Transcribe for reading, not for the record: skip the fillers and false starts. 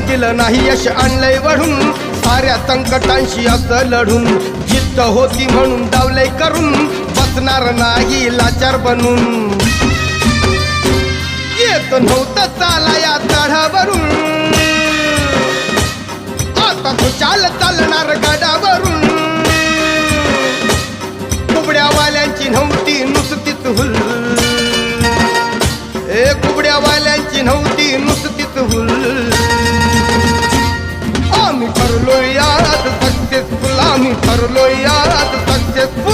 दिलं नाही यश आणलंय वढून साऱ्या संकटांशी असं लढून जिद्द होती म्हणून डावलंय करून बसणार नाही लाचार बनून येत नव्हतं चाला या चढावरून आता तो चालणार गडावरून कुबड्यावाल्यांची नव्हती नुसतीच हुल कुबड्यावाल्यांची नव्हती नुसतीच हुल आम्ही ठरलोय यात सक्सेसफुल आम्ही ठरलोय यात सक्सेसफुल